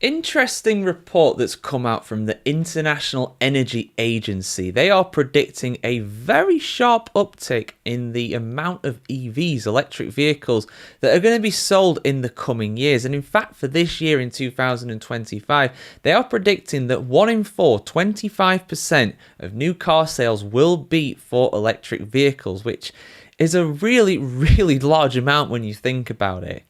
Interesting report that's come out from the International Energy Agency. They are predicting a very sharp uptick in the amount of EVs, electric vehicles, that are going to be sold in the coming years. And in fact, for this year in 2025, they are predicting that 1 in 4, 25% of new car sales will be for electric vehicles, which is a really, really large amount when you think about it.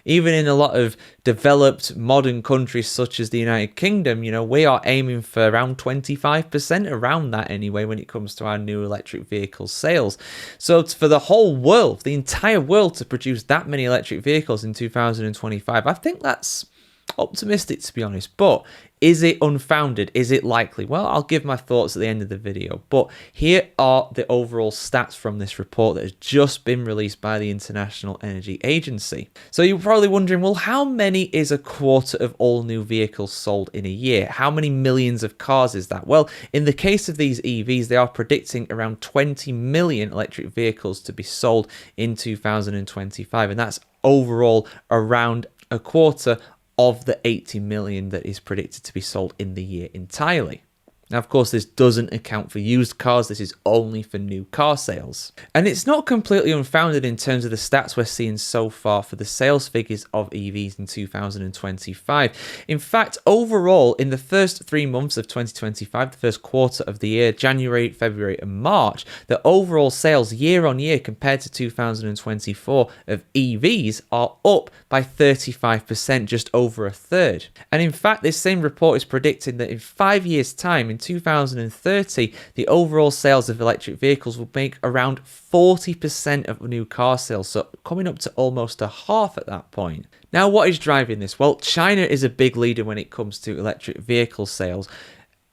Even in a lot of developed modern countries such as the United Kingdom, we are aiming for around 25%, around that anyway, when it comes to our new electric vehicle sales. So for the whole world, the entire world, to produce that many electric vehicles in 2025, I think that's optimistic, to be honest. But is it unfounded? Is it likely? Well, I'll give my thoughts at the end of the video. But here are the overall stats from this report that has just been released by the International Energy Agency. So you're probably wondering, well, how many is a quarter of all new vehicles sold in a year? How many millions of cars is that? Well, in the case of these EVs, they are predicting around 20 million electric vehicles to be sold in 2025. And that's overall around a quarter of the 80 million that is predicted to be sold in the year entirely. Now, of course, this doesn't account for used cars. This is only for new car sales. And it's not completely unfounded in terms of the stats we're seeing so far for the sales figures of EVs in 2025. In fact, overall, in the first 3 months of 2025, the first quarter of the year, January, February, and March, the overall sales year on year compared to 2024 of EVs are up by 35%, just over a third. And in fact, this same report is predicting that in 5 years' time, in 2030, the overall sales of electric vehicles will make around 40% of new car sales, so coming up to almost a half at that point. Now, what is driving this? Well, China is a big leader when it comes to electric vehicle sales.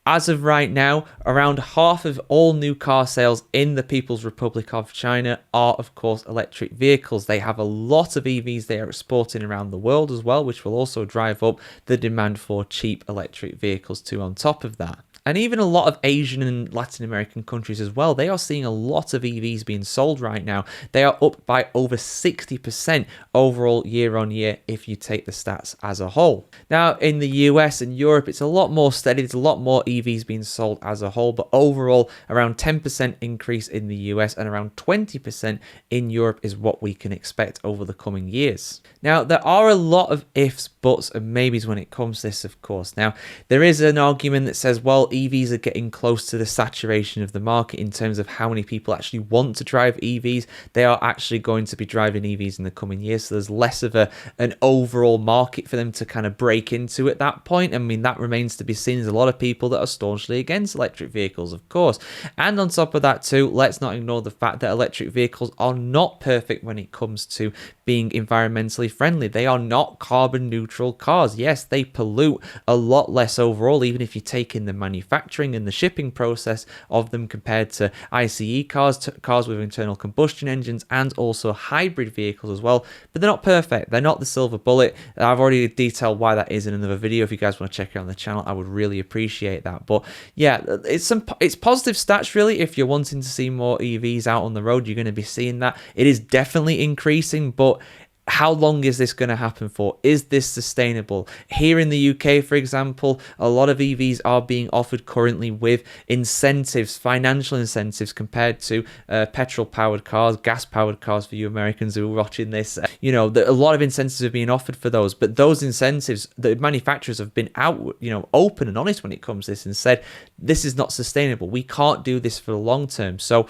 As of right now, around half of all new car sales in the People's Republic of China are, of course, electric vehicles. They have a lot of EVs they are exporting around the world as well, which will also drive up the demand for cheap electric vehicles too on top of that. And even a lot of Asian and Latin American countries as well, they are seeing a lot of EVs being sold right now. They are up by over 60% overall year on year if you take the stats as a whole. Now, in the US and Europe, it's a lot more steady. There's a lot more EVs being sold as a whole, but overall, around 10% increase in the US and around 20% in Europe is what we can expect over the coming years. Now, there are a lot of ifs, buts, and maybes when it comes to this, of course. Now, there is an argument that says, well, EVs are getting close to the saturation of the market in terms of how many people actually want to drive EVs. They are actually going to be driving EVs in the coming years, so there's less of an overall market for them to kind of break into at that point. I mean, that remains to be seen. There's a lot of people that are staunchly against electric vehicles, of course. And on top of that too, let's not ignore the fact that electric vehicles are not perfect when it comes to being environmentally friendly. They are not carbon neutral cars. Yes, they pollute a lot less overall, even if you take in the manufacturing and the shipping process of them compared to ICE cars, cars with internal combustion engines, and also hybrid vehicles as well. But they're not perfect. They're not the silver bullet. I've already detailed why that is in another video. If you guys want to check it out on the channel, I would really appreciate that. But yeah, it's positive stats really. If you're wanting to see more EVs out on the road, you're going to be seeing that. It is definitely increasing, but how long is this going to happen for? Is this sustainable? Here in the UK, for example, a lot of EVs are being offered currently with incentives, financial incentives, compared to petrol-powered cars, gas-powered cars for you Americans who are watching this. A lot of incentives are being offered for those, but those incentives, the manufacturers have been out, open and honest when it comes to this and said, this is not sustainable. We can't do this for the long term. So,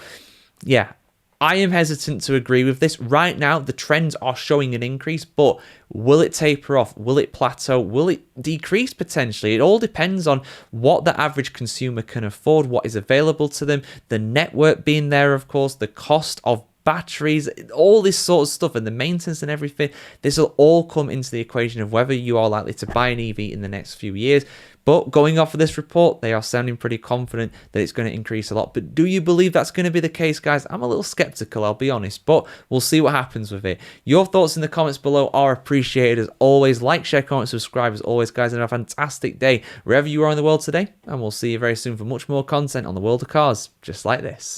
yeah, I am hesitant to agree with this. Right now, the trends are showing an increase, but will it taper off? Will it plateau? Will it decrease potentially? It all depends on what the average consumer can afford, what is available to them, the network being there, of course, the cost of batteries, all this sort of stuff, and the maintenance and everything. This will all come into the equation of whether you are likely to buy an EV in the next few years. But going off of this report, they are sounding pretty confident that it's going to increase a lot. But do you believe that's going to be the case, guys? I'm a little skeptical, I'll be honest, but we'll see what happens with it. Your thoughts in the comments below are appreciated as always. Like, share, comment, subscribe as always, guys, and have a fantastic day wherever you are in the world today. And we'll see you very soon for much more content on the world of cars, just like this.